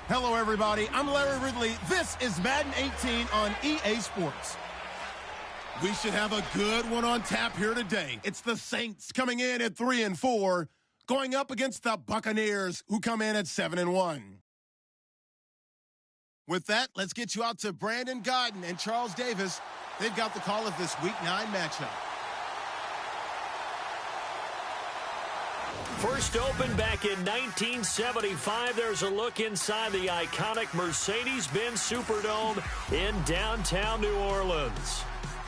Hello, everybody. I'm Larry Ridley. This is Madden 18 on EA Sports. We should have a good one on tap here today. It's the Saints coming in at 3-4, going up against the Buccaneers, who come in at 7-1. With that, let's get you out to Brandon Godden and Charles Davis. They've got the call of this Week 9 matchup. First opened back in 1975, there's a look inside the iconic Mercedes-Benz Superdome in downtown New Orleans.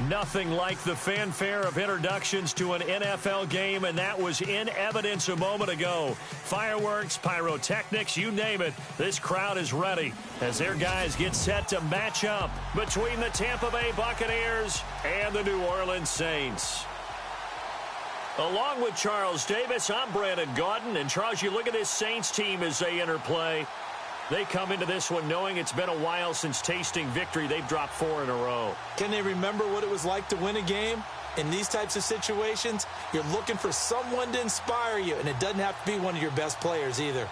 Nothing like the fanfare of introductions to an NFL game, and that was in evidence a moment ago. Fireworks, pyrotechnics, you name it. This crowd is ready as their guys get set to match up between the Tampa Bay Buccaneers and the New Orleans Saints. Along with Charles Davis, I'm Brandon Gaudin. And, Charles, you look at this Saints team as they interplay. They come into this one knowing it's been a while since tasting victory. They've dropped 4 in a row. Can they remember what it was like to win a game? In these types of situations, you're looking for someone to inspire you, and it doesn't have to be one of your best players either.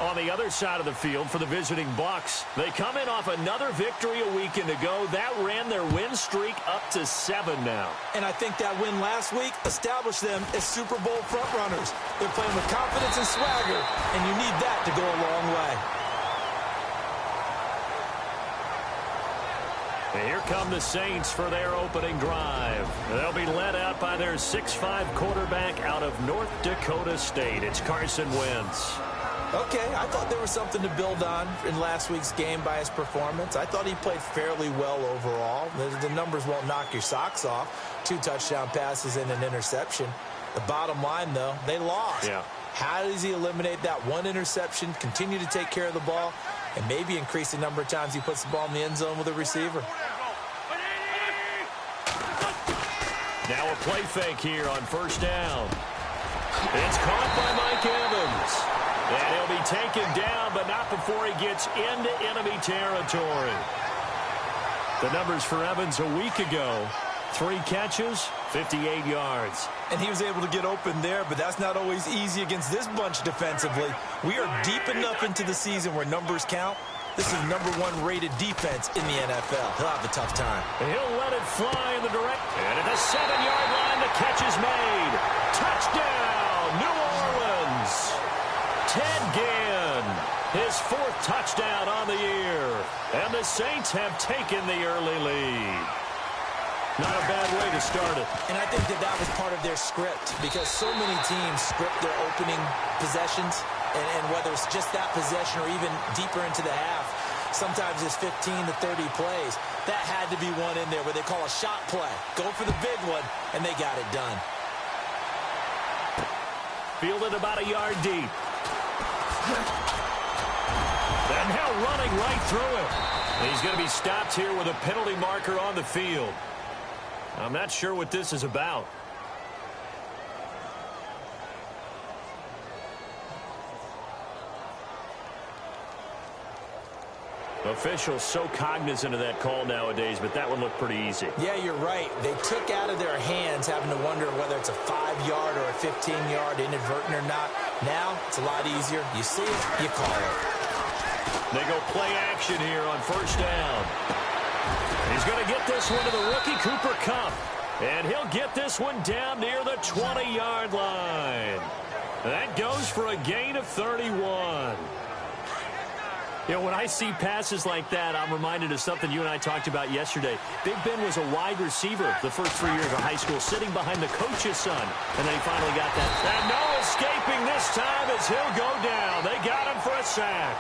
On the other side of the field for the visiting Bucks, they come in off another victory a weekend ago. That ran their win streak up to 7 now. And I think that win last week established them as Super Bowl frontrunners. They're playing with confidence and swagger, and you need that to go a long way. And here come the Saints for their opening drive. They'll be led out by their 6'5" quarterback out of North Dakota State. It's Carson Wentz. Okay, I thought there was something to build on in last week's game by his performance. I thought he played fairly well overall. The numbers won't knock your socks off. 2 touchdown passes and an interception. The bottom line, though, they lost. Yeah. How does he eliminate that one interception, continue to take care of the ball, and maybe increase the number of times he puts the ball in the end zone with a receiver? Now a play fake here on first down. It's caught by Mike Evans. And he'll be taken down, but not before he gets into enemy territory. The numbers for Evans a week ago: 3 catches, 58 yards. And he was able to get open there, but that's not always easy against this bunch defensively. We are deep enough into the season where numbers count. This is #1 rated defense in the NFL. He'll have a tough time. And he'll let it fly in the direct. And at the 7-yard line, the catch is made. Touchdown, New Orleans. Ted Ginn, his 4th touchdown on the year. And the Saints have taken the early lead. Not a bad way to start it. And I think that was part of their script, because so many teams script their opening possessions, and whether it's just that possession or even deeper into the half, sometimes it's 15 to 30 plays. That had to be one in there where they call a shot play. Go for the big one, and they got it done. Fielded about a yard deep. And now running right through it. He's going to be stopped here with a penalty marker on the field. I'm not sure what this is about. Officials so cognizant of that call nowadays, but that one looked pretty easy. Yeah, you're right. They took out of their hands having to wonder whether it's a 5-yard or a 15-yard, inadvertent or not. Now, it's a lot easier. You see it, you call it. They go play action here on first down. He's going to get this one to the rookie, Cooper Kupp. And he'll get this one down near the 20-yard line. That goes for a gain of 31. You know, when I see passes like that, I'm reminded of something you and I talked about yesterday. Big Ben was a wide receiver the first 3 years of high school, sitting behind the coach's son. And then he finally got that. And no escaping this time as he'll go down. They got him for a sack.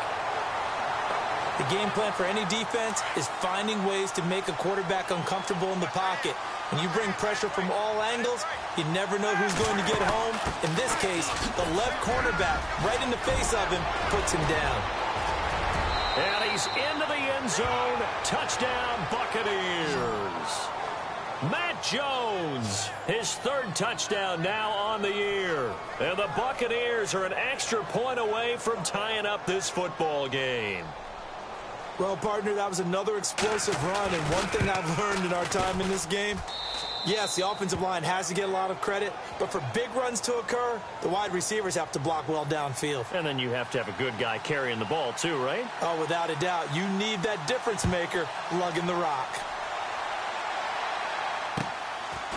The game plan for any defense is finding ways to make a quarterback uncomfortable in the pocket. When you bring pressure from all angles, you never know who's going to get home. In this case, the left cornerback, right in the face of him, puts him down. And he's into the end zone. Touchdown, Buccaneers. Matt Jones, his 3rd touchdown now on the year. And the Buccaneers are an extra point away from tying up this football game. Well, partner, that was another explosive run, and one thing I've learned in our time in this game, Yes, the offensive line has to get a lot of credit, but for big runs to occur, the wide receivers have to block well downfield. And then you have to have a good guy carrying the ball too, right? Oh, without a doubt. You need that difference maker lugging the rock.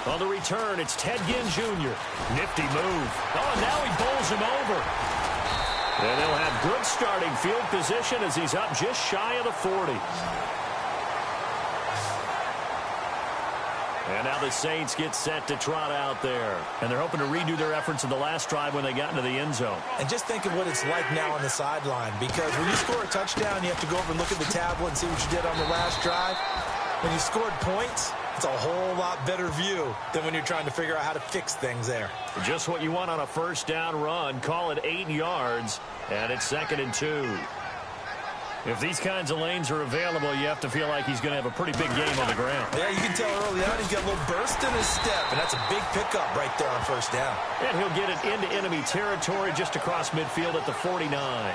On the return, it's Ted Ginn Jr. Nifty move. Oh, and now he bowls him over. And they'll have good starting field position as he's up just shy of the 40. And now the Saints get set to trot out there. And they're hoping to redo their efforts in the last drive when they got into the end zone. And just think of what it's like now on the sideline, because when you score a touchdown, you have to go over and look at the tablet and see what you did on the last drive. When you scored points, it's a whole lot better view than when you're trying to figure out how to fix things there. Just what you want on a first down run. Call it 8 yards, and it's 2nd and 2. If these kinds of lanes are available, you have to feel like he's going to have a pretty big game on the ground. Yeah, you can tell early on he's got a little burst in his step, and that's a big pickup right there on first down. And he'll get it into enemy territory just across midfield at the 49.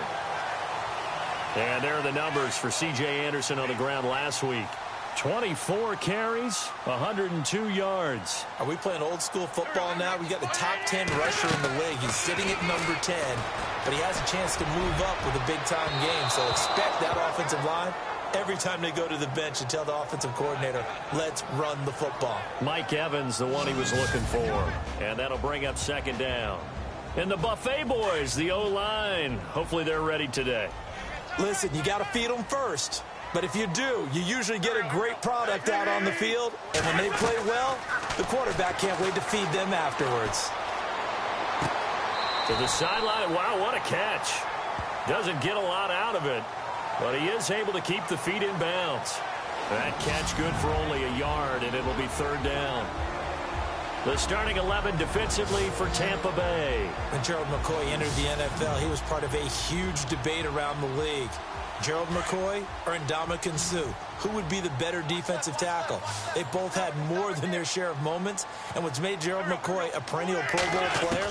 And there are the numbers for C.J. Anderson on the ground last week. 24 carries, 102 yards. Are we playing old school football now? We got the top 10 rusher in the league. He's sitting at number 10, but he has a chance to move up with a big-time game. So expect that offensive line every time they go to the bench and tell the offensive coordinator, let's run the football. Mike Evans, the one he was looking for. And that'll bring up 2nd down. And the Buffet boys, the O-line. Hopefully they're ready today. Listen, you got to feed them first. But if you do, you usually get a great product out on the field. And when they play well, the quarterback can't wait to feed them afterwards. To the sideline. Wow, what a catch. Doesn't get a lot out of it, but he is able to keep the feet in bounds. That catch good for only a yard, and it'll be 3rd down. The starting 11 defensively for Tampa Bay. When Gerald McCoy entered the NFL, he was part of a huge debate around the league. Gerald McCoy or Ndamukong Suh? Who would be the better defensive tackle? They both had more than their share of moments, and what's made Gerald McCoy a perennial Pro Bowl player,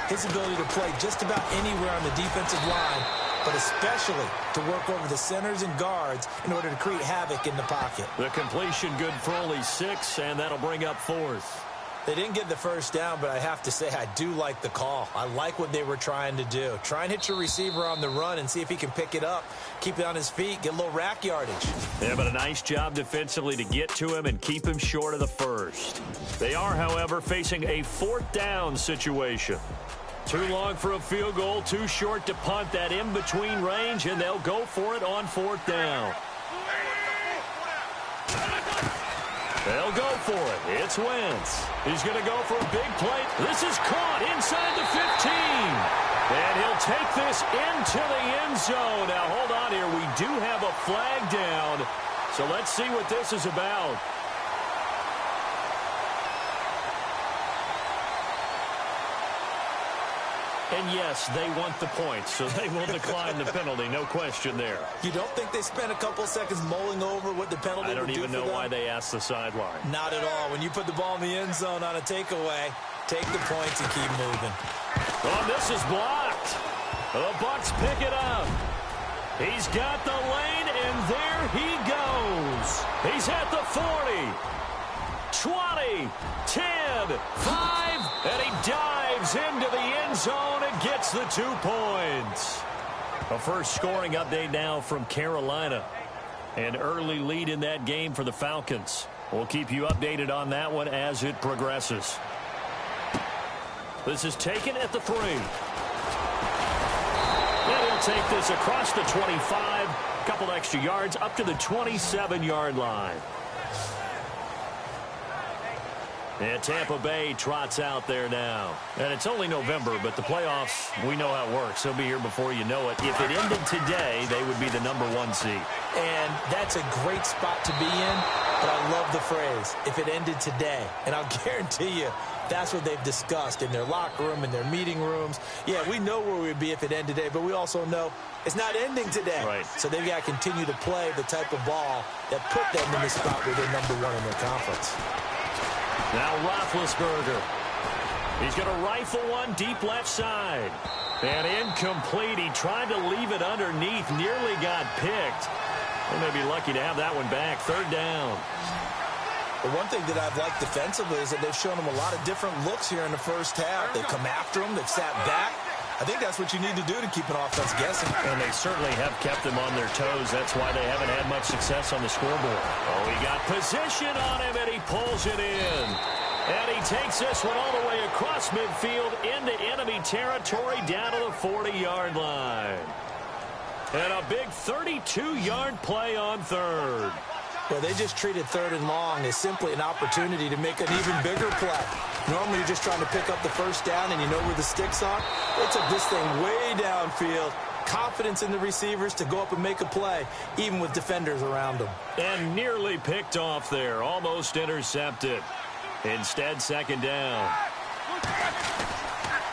his ability to play just about anywhere on the defensive line, but especially to work over the centers and guards in order to create havoc in the pocket. The completion good for only 6, and that'll bring up 4th. They didn't get the first down, but I have to say I do like the call. I like what they were trying to do. Try and hit your receiver on the run and see if he can pick it up, keep it on his feet, get a little rack yardage. Yeah, but a nice job defensively to get to him and keep him short of the first. They are, however, facing a 4th down situation. Too long for a field goal, too short to punt. That in-between range, and they'll go for it on 4th down. They'll go for it. It's Wentz. He's going to go for a big play. This is caught inside the 15. And he'll take this into the end zone. Now, hold on here. We do have a flag down. So let's see what this is about. And yes, they want the points, so they will decline the penalty. No question there. You don't think they spent a couple seconds mulling over what the penalty would do for them? I don't even know why they asked the sideline. Not at all. When you put the ball in the end zone on a takeaway, take the points and keep moving. Oh, this is blocked. The Bucks pick it up. He's got the lane, and there he goes. He's at the 40, 20, 10, 5, and he dives into the end zone and gets the 2 points. A first scoring update now from Carolina. An early lead in that game for the Falcons. We'll keep you updated on that one as it progresses. This is taken at the 3. And he'll take this across the 25. A couple extra yards up to the 27-yard line. And Tampa Bay trots out there now. And it's only November, but the playoffs, we know how it works. They'll be here before you know it. If it ended today, they would be the #1 seed. And that's a great spot to be in, but I love the phrase, if it ended today. And I'll guarantee you, that's what they've discussed in their locker room, in their meeting rooms. Yeah, we know where we'd be if it ended today, but we also know it's not ending today. Right. So they've got to continue to play the type of ball that put them in the spot where they're #1 in their conference. Now Roethlisberger. He's going to rifle one deep left side. And incomplete. He tried to leave it underneath. Nearly got picked. They may be lucky to have that one back. 3rd down. The one thing that I've liked defensively is that they've shown them a lot of different looks here in the first half. They've come after them. They've sat back. I think that's what you need to do to keep an offense guessing. And they certainly have kept them on their toes. That's why they haven't had much success on the scoreboard. Oh, he got position on him, and he pulls it in. And he takes this one all the way across midfield into enemy territory down to the 40-yard line. And a big 32-yard play on third. Well, they just treated third and long as simply an opportunity to make an even bigger play. Normally, you're just trying to pick up the first down and you know where the sticks are. They took this thing way downfield. Confidence in the receivers to go up and make a play, even with defenders around them. And nearly picked off there. Almost intercepted. Instead, second down.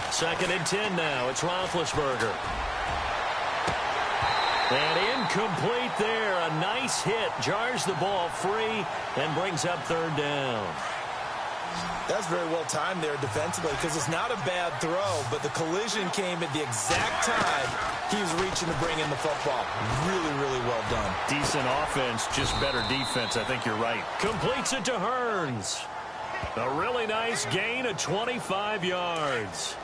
2nd and 10 now. It's Roethlisberger. And incomplete there. A nice hit. Jars the ball free and brings up third down. That's very well timed there defensively because it's not a bad throw, but the collision came at the exact time he was reaching to bring in the football. Really, really well done. Decent offense, just better defense. I think you're right. Completes it to Hearns. A really nice gain of 25 yards.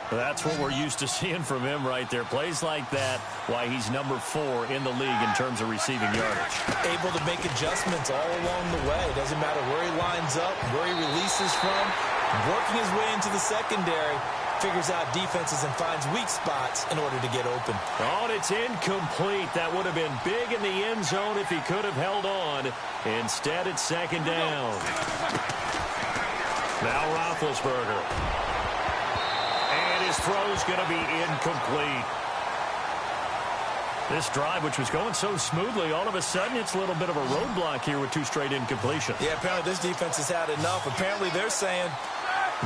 That's what we're used to seeing from him right there. Plays like that, why he's number 4 in the league in terms of receiving yardage. Able to make adjustments all along the way. Doesn't matter where he lines up, where he releases from. Working his way into the secondary. Figures out defenses and finds weak spots in order to get open. Oh, and it's incomplete. That would have been big in the end zone if he could have held on. Instead, it's second down. Now Roethlisberger. His throw's going to be incomplete. This drive, which was going so smoothly, all of a sudden it's a little bit of a roadblock here with 2 straight incompletions. Yeah, apparently this defense has had enough. Apparently they're saying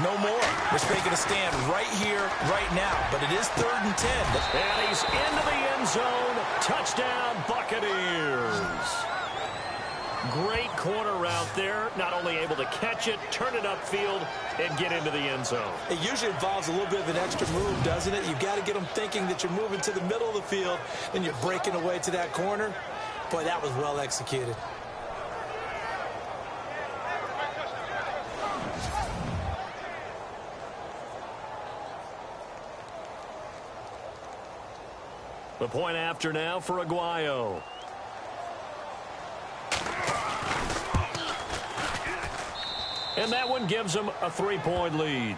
no more. We're taking a stand right here, right now. But it is 3rd and 10. And he's into the end zone. Touchdown, Buccaneers. Great corner route there. Not only able to catch it, turn it upfield, and get into the end zone. It usually involves a little bit of an extra move, doesn't it? You've got to get them thinking that you're moving to the middle of the field, and you're breaking away to that corner. Boy, that was well executed. The point after now for Aguayo. And that one gives them a 3-point lead.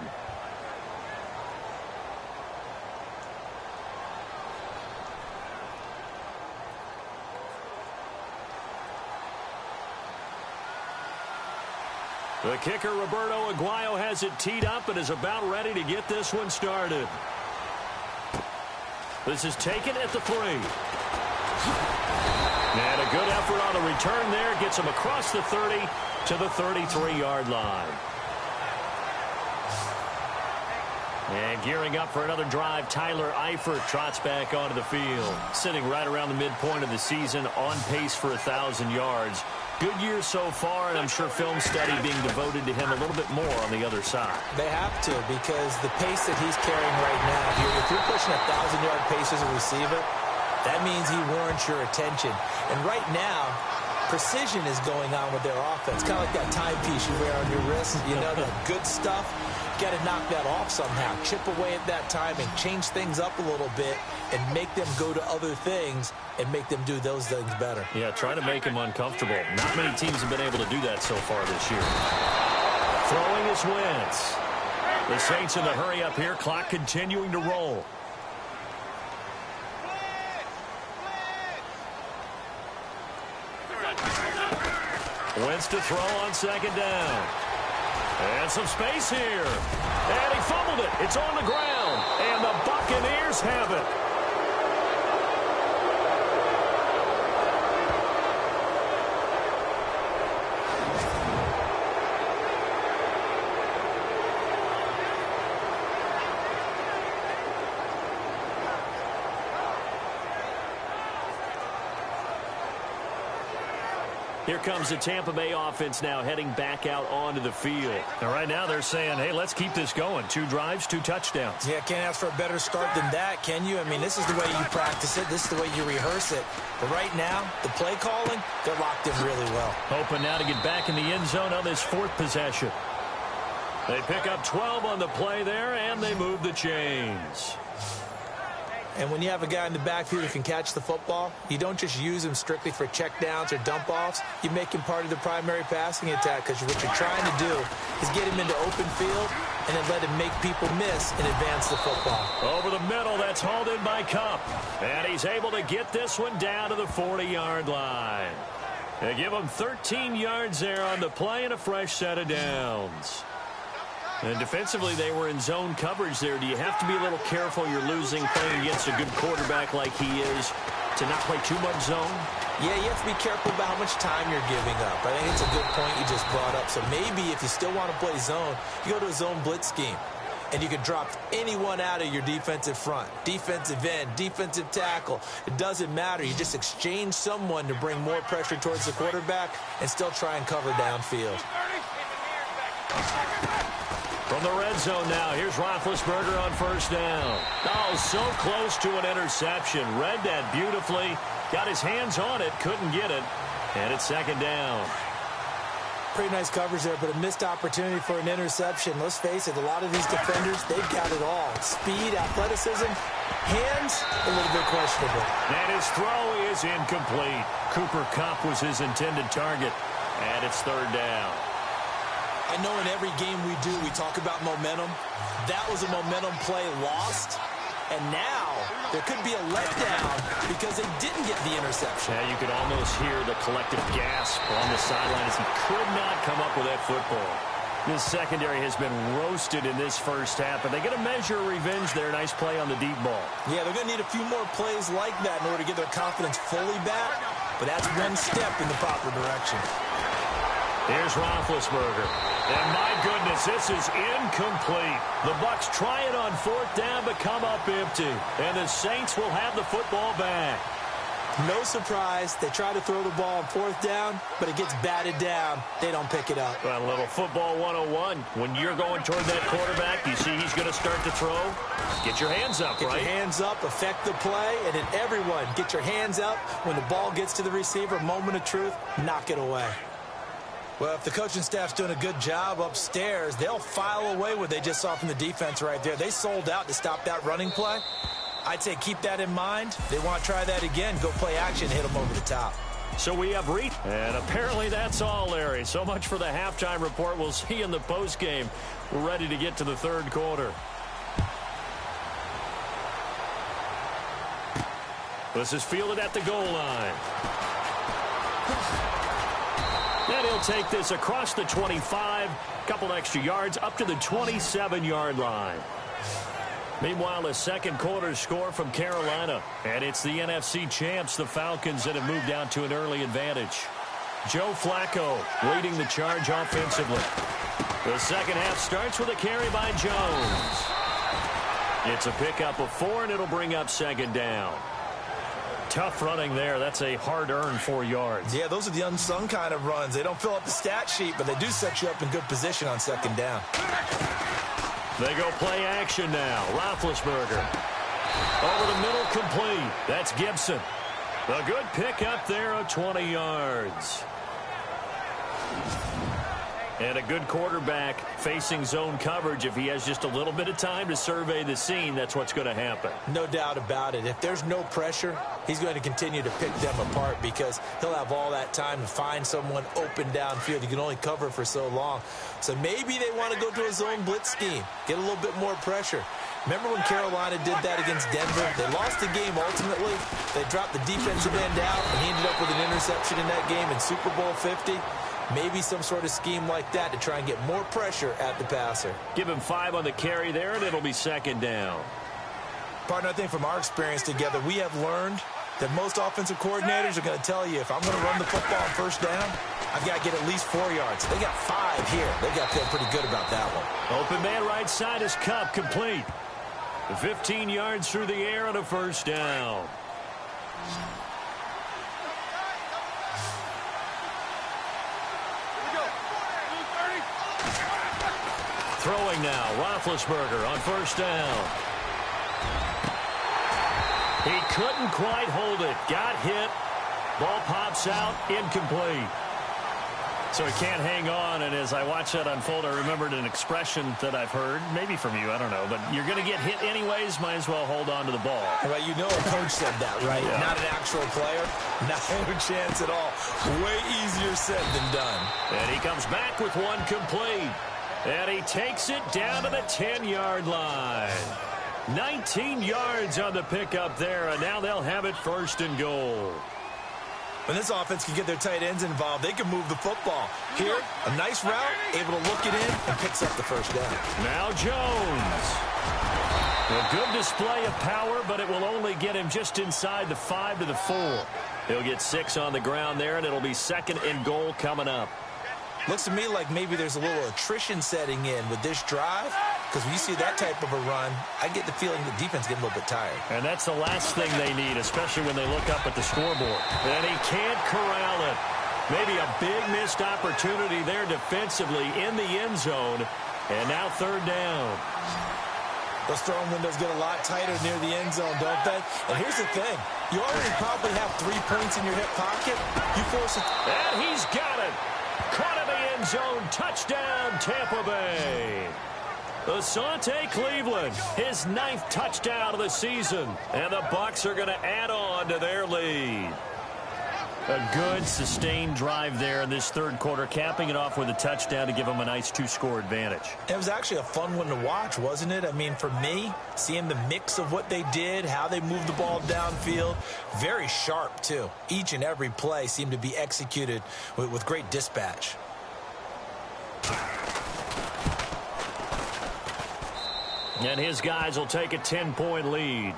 The kicker, Roberto Aguayo, has it teed up and is about ready to get this one started. This is taken at the 3. And a good effort on the return there. Gets him across the 30 to the 33-yard line. And gearing up for another drive, Tyler Eifert trots back onto the field. Sitting right around the midpoint of the season, on pace for 1,000 yards. Good year so far, and I'm sure film study being devoted to him a little bit more on the other side. They have to, because the pace that he's carrying right now, if you're pushing 1,000-yard pace as a receiver, that means he warrants your attention. And right now, precision is going on with their offense. Kind of like that timepiece you wear on your wrist. You know, the good stuff. Got to knock that off somehow. Chip away at that timing. Change things up a little bit and make them go to other things and make them do those things better. Yeah, try to make them uncomfortable. Not many teams have been able to do that so far this year. Throwing is Wentz. The Saints in the hurry up here. Clock continuing to roll. Wentz to throw on second down. And some space here. And he fumbled it. It's on the ground. And the Buccaneers have it. Here comes the Tampa Bay offense now heading back out onto the field. And right now they're saying, hey, let's keep this going. 2 drives, 2 touchdowns. Yeah, can't ask for a better start than that, can you? I mean, this is the way you practice it. This is the way you rehearse it. But right now, the play calling, they're locked in really well. Hoping now to get back in the end zone on this 4th possession. They pick up 12 on the play there, and they move the chains. And when you have a guy in the backfield who can catch the football, you don't just use him strictly for checkdowns or dump-offs. You make him part of the primary passing attack, because what you're trying to do is get him into open field and then let him make people miss and advance the football. Over the middle, that's hauled in by Cup. And he's able to get this one down to the 40-yard line. They give him 13 yards there on the play and a fresh set of downs. And defensively, they were in zone coverage there. Do you have to be a little careful? You're losing playing against a good quarterback like he is to not play too much zone? Yeah, you have to be careful about how much time you're giving up. I think it's a good point you just brought up. So maybe if you still want to play zone, you go to a zone blitz scheme. And you can drop anyone out of your defensive front. Defensive end, defensive tackle. It doesn't matter. You just exchange someone to bring more pressure towards the quarterback and still try and cover downfield. From the red zone now, here's Roethlisberger on 1st down. Oh, so close to an interception. Read that beautifully. Got his hands on it, couldn't get it. And it's 2nd down. Pretty nice coverage there, but a missed opportunity for an interception. Let's face it, a lot of these defenders, they've got it all. Speed, athleticism, hands, a little bit questionable. And his throw is incomplete. Cooper Kupp was his intended target. And it's 3rd down. I know in every game we do, we talk about momentum. That was a momentum play lost. And now there could be a letdown because they didn't get the interception. Yeah, you could almost hear the collective gasp on the sideline as he could not come up with that football. This secondary has been roasted in this first half, but they get a measure of revenge there. Nice play on the deep ball. Yeah, they're going to need a few more plays like that in order to get their confidence fully back. But that's one step in the proper direction. Here's Roethlisberger. And my goodness, this is incomplete. The Bucks try it on 4th down, but come up empty. And the Saints will have the football back. No surprise. They try to throw the ball on 4th down, but it gets batted down. They don't pick it up. Well, a little football 101. When you're going toward that quarterback, you see he's going to start to throw. Get your hands up, right? Get your hands up, affect the play, and then everyone get your hands up. When the ball gets to the receiver, moment of truth, knock it away. Well, if the coaching staff's doing a good job upstairs, they'll file away what they just saw from the defense right there. They sold out to stop that running play. I'd say keep that in mind. They want to try that again. Go play action, hit them over the top. So we have Reed. And apparently that's all, Larry. So much for the halftime report. We'll see you in the postgame. We're ready to get to the 3rd quarter. This is fielded at the goal line. And he'll take this across the 25, couple extra yards, up to the 27-yard line. Meanwhile, a 2nd quarter score from Carolina. And it's the NFC champs, the Falcons, that have moved out to an early advantage. Joe Flacco leading the charge offensively. The 2nd half starts with a carry by Jones. It's a pickup of 4, and it'll bring up 2nd down. Tough running there. That's a hard-earned 4 yards. Yeah, those are the unsung kind of runs. They don't fill up the stat sheet, but they do set you up in good position on 2nd down. They go play action now. Roethlisberger. Over the middle, complete. That's Gibson. A good pickup there of 20 yards. And a good quarterback facing zone coverage. If he has just a little bit of time to survey the scene, that's what's going to happen. No doubt about it. If there's no pressure, he's going to continue to pick them apart because he'll have all that time to find someone open downfield. You can only cover for so long. So maybe they want to go to a zone blitz scheme, get a little bit more pressure. Remember when Carolina did that against Denver? They lost the game ultimately. They dropped the defensive end out, and he ended up with an interception in that game in Super Bowl 50. Maybe some sort of scheme like that to try and get more pressure at the passer. Give him 5 on the carry there, and it'll be 2nd down. Partner, I think from our experience together, we have learned that most offensive coordinators are going to tell you, if I'm going to run the football on 1st down, I've got to get at least 4 yards. They got 5 here. They got to feel pretty good about that one. Open man right side is Cup, complete. 15 yards through the air on a 1st down. Throwing now, Roethlisberger on first down. He couldn't quite hold it. Got hit. Ball pops out, incomplete. So he can't hang on, and as I watch that unfold, I remembered an expression that I've heard, maybe from you, I don't know, but you're going to get hit anyways, might as well hold on to the ball. Well, you know a coach said that, right? Yeah. Not an actual player. Not a chance at all. Way easier said than done. And he comes back with one complete. And he takes it down to the 10-yard line. 19 yards on the pickup there, and now they'll have it first and goal. When this offense can get their tight ends involved, they can move the football. Here, a nice route, able to look it in, and picks up the first down. Now Jones. A good display of power, but it will only get him just inside the 5 to the 4. He'll get 6 on the ground there, and it'll be second and goal coming up. Looks to me like maybe there's a little attrition setting in with this drive, because when you see that type of a run, I get the feeling the defense getting a little bit tired. And that's the last thing they need, especially when they look up at the scoreboard. And he can't corral it. Maybe a big missed opportunity there defensively in the end zone. And now third down. Those throwing windows get a lot tighter near the end zone, don't they? And here's the thing. You already probably have 3 points in your hip pocket. You force it. And he's got it. Caught in the end zone. Touchdown, Tampa Bay. Asante Cleveland, his 9th touchdown of the season. And the Bucks are going to add on to their lead. A good, sustained drive there in this third quarter, capping it off with a touchdown to give them a nice 2-score advantage. It was actually a fun one to watch, wasn't it? I mean, for me, seeing the mix of what they did, how they moved the ball downfield, very sharp, too. Each and every play seemed to be executed with great dispatch. And his guys will take a 10-point lead.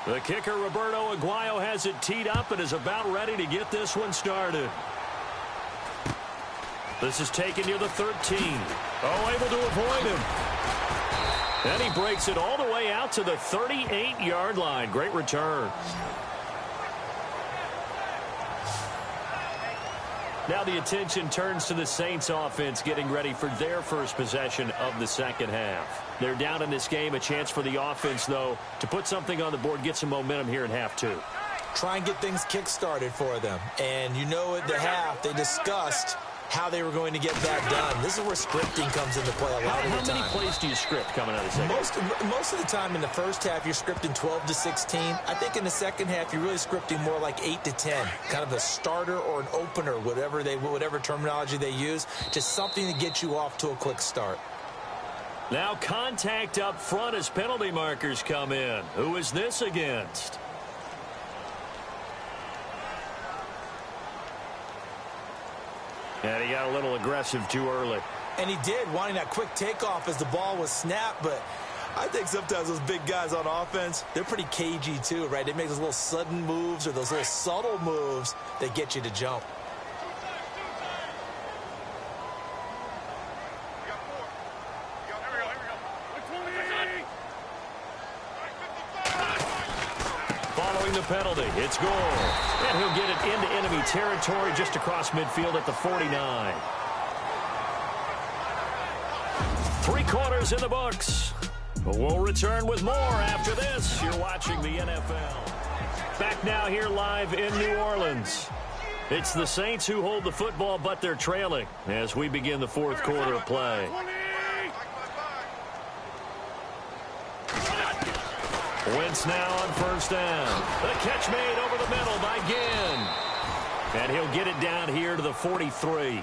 The kicker, Roberto Aguayo, has it teed up and is about ready to get this one started. This is taken near the 13. Oh, able to avoid him. And he breaks it all the way out to the 38-yard line. Great return. Now the attention turns to the Saints offense getting ready for their first possession of the second half. They're down in this game. A chance for the offense, though, to put something on the board, get some momentum here in half 2. Try and get things kick-started for them. And you know at the half they discussed how they were going to get that done. This is where scripting comes into play a lot of the time. How many plays do you script coming out of the second half? Most of the time in the first half, you're scripting 12 to 16. I think in the second half, you're really scripting more like 8 to 10. Kind of a starter or an opener, whatever terminology they use. Just something to get you off to a quick start. Now contact up front as penalty markers come in. Who is this against? And he got a little aggressive too early. And he did, wanting that quick takeoff as the ball was snapped. But I think sometimes those big guys on offense, they're pretty cagey too, right? They make those little sudden moves or those little subtle moves that get you to jump. Following the penalty, it's goal. And he'll get it into enemy territory just across midfield at the 49. 3 quarters in the books. We'll return with more after this. You're watching the NFL. Back now here live in New Orleans. It's the Saints who hold the football, but they're trailing as we begin the fourth quarter of play. Wentz now on first down. The catch made over the middle by Ginn. And he'll get it down here to the 43.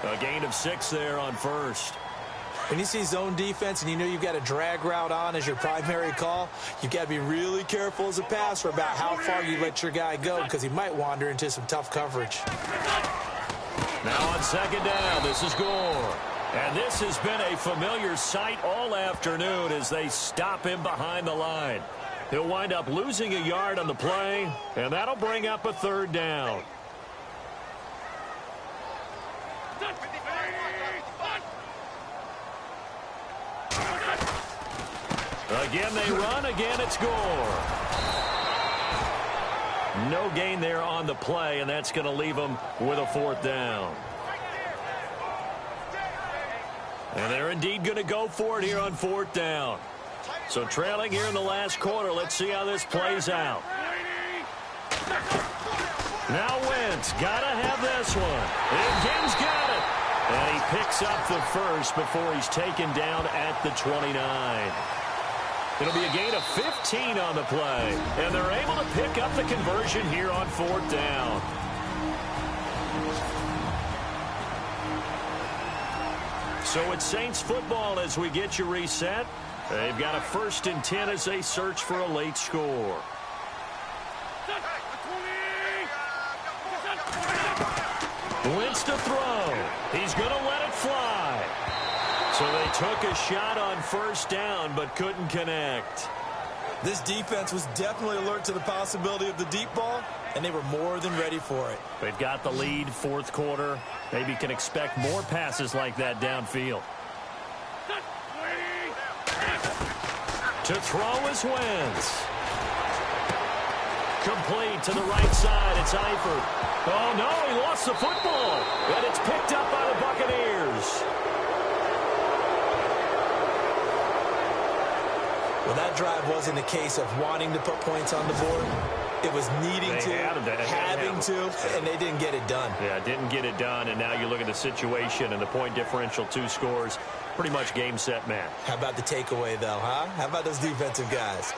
A gain of 6 there on first. When you see zone defense and you know you've got a drag route on as your primary call, you've got to be really careful as a passer about how far you let your guy go because he might wander into some tough coverage. Now on second down, this is Gore. And this has been a familiar sight all afternoon as they stop him behind the line. He'll wind up losing a yard on the play, and that'll bring up a third down. Again they run, again it's Gore. No gain there on the play, and that's going to leave them with a 4th down. And they're indeed going to go for it here on 4th down. So trailing here in the last quarter. Let's see how this plays out. Now Wentz, got to have this one. Higgins got it. And he picks up the first before he's taken down at the 29. It'll be a gain of 15 on the play. And they're able to pick up the conversion here on 4th down. So it's Saints football as we get you reset. They've got a 1st and 10 as they search for a late score. Wentz to throw. He's going to let it fly. So they took a shot on 1st down but couldn't connect. This defense was definitely alert to the possibility of the deep ball, and they were more than ready for it. They've got the lead 4th quarter. Maybe can expect more passes like that downfield. To throw is Wentz. Complete to the right side. It's Eifert. Oh, no, he lost the football. And it's picked up by the Buccaneers. Well, that drive wasn't a case of wanting to put points on the board. It was needing to, having to, and they didn't get it done. Yeah, didn't get it done, and now you look at the situation and the point differential, 2 scores, pretty much game, set, match. How about the takeaway, though, huh? How about those defensive guys?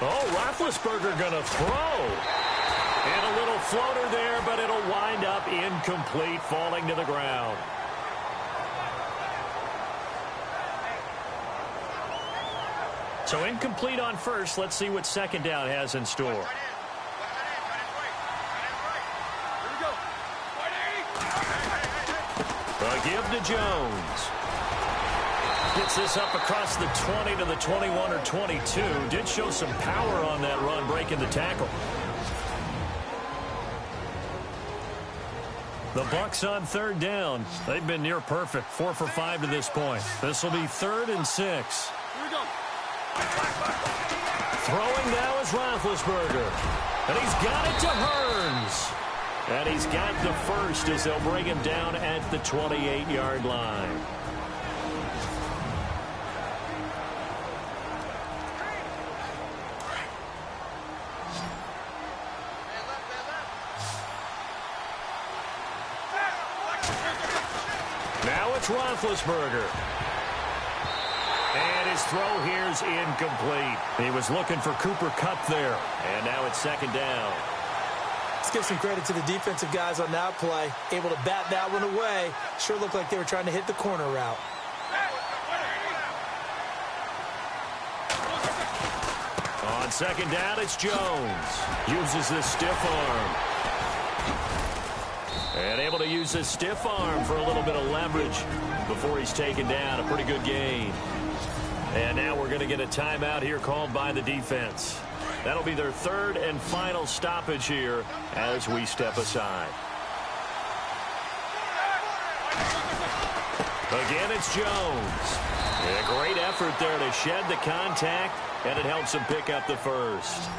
Oh, Roethlisberger going to throw. And a little floater there, but it'll wind up incomplete, falling to the ground. So incomplete on first. Let's see what 2nd down has in store. A give to Jones. Gets this up across the 20 to the 21 or 22. Did show some power on that run, breaking the tackle. The Bucks on 3rd down. They've been near perfect. 4 for 5 to this point. This will be 3rd and 6. Throwing now is Roethlisberger. And he's got it to Hearns. And he's got the first as they'll bring him down at the 28-yard line. Now it's Roethlisberger. And his throw here is incomplete. He was looking for Cooper Kupp there. And now it's 2nd down. Let's give some credit to the defensive guys on that play. Able to bat that one away. Sure looked like they were trying to hit the corner route. On 2nd down, it's Jones. Uses the stiff arm. And able to use his stiff arm for a little bit of leverage before he's taken down. A pretty good gain. And now we're going to get a timeout here called by the defense. That'll be their 3rd and final stoppage here as we step aside. Again, it's Jones. And a great effort there to shed the contact, and it helps him pick up the first.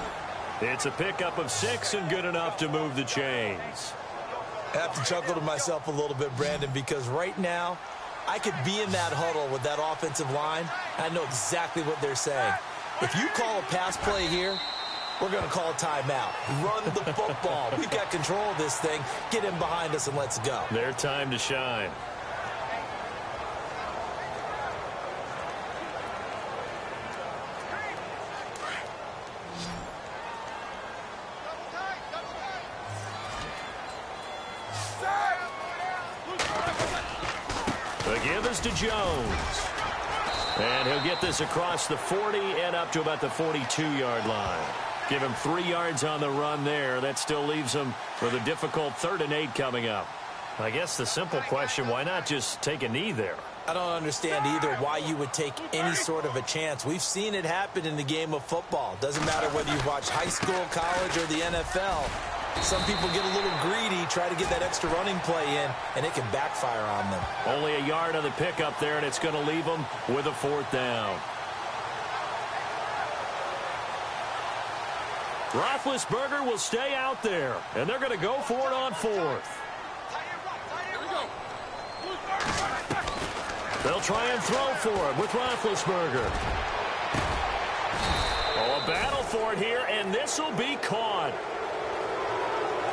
It's a pickup of 6 and good enough to move the chains. I have to chuckle to myself a little bit, Brandon, because right now I could be in that huddle with that offensive line. I know exactly what they're saying. If you call a pass play here, we're going to call a timeout. Run the football. We've got control of this thing. Get in behind us and let's go. Their time to shine. The give is to Jones. And he'll get this across the 40 and up to about the 42-yard line. Give him 3 yards on the run there. That still leaves him with a difficult 3rd and 8 coming up. I guess the simple question, why not just take a knee there? I don't understand either why you would take any sort of a chance. We've seen it happen in the game of football. Doesn't matter whether you watch high school, college, or the NFL. Some people get a little greedy, try to get that extra running play in, and it can backfire on them. Only a yard on the pickup there, and it's going to leave them with a 4th down. Roethlisberger will stay out there, and they're going to go for it on fourth. They'll try and throw for it with Roethlisberger. Oh, a battle for it here, and this will be caught.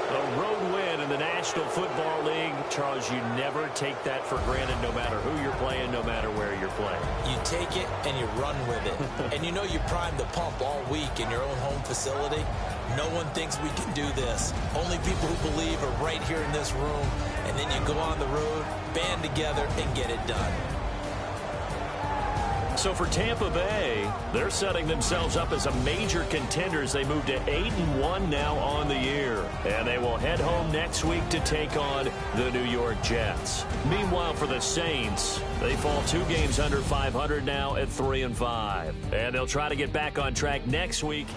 A road win in the National Football League. Charles, you never take that for granted no matter who you're playing, no matter where you're playing. You take it and you run with it. And you know you primed the pump all week in your own home facility. No one thinks we can do this. Only people who believe are right here in this room. And then you go on the road, band together, and get it done. So for Tampa Bay, they're setting themselves up as a major contender as they move to 8-1 now on the year. And they will head home next week to take on the New York Jets. Meanwhile, for the Saints, they fall 2 games under 500 now at 3-5. And they'll try to get back on track next week.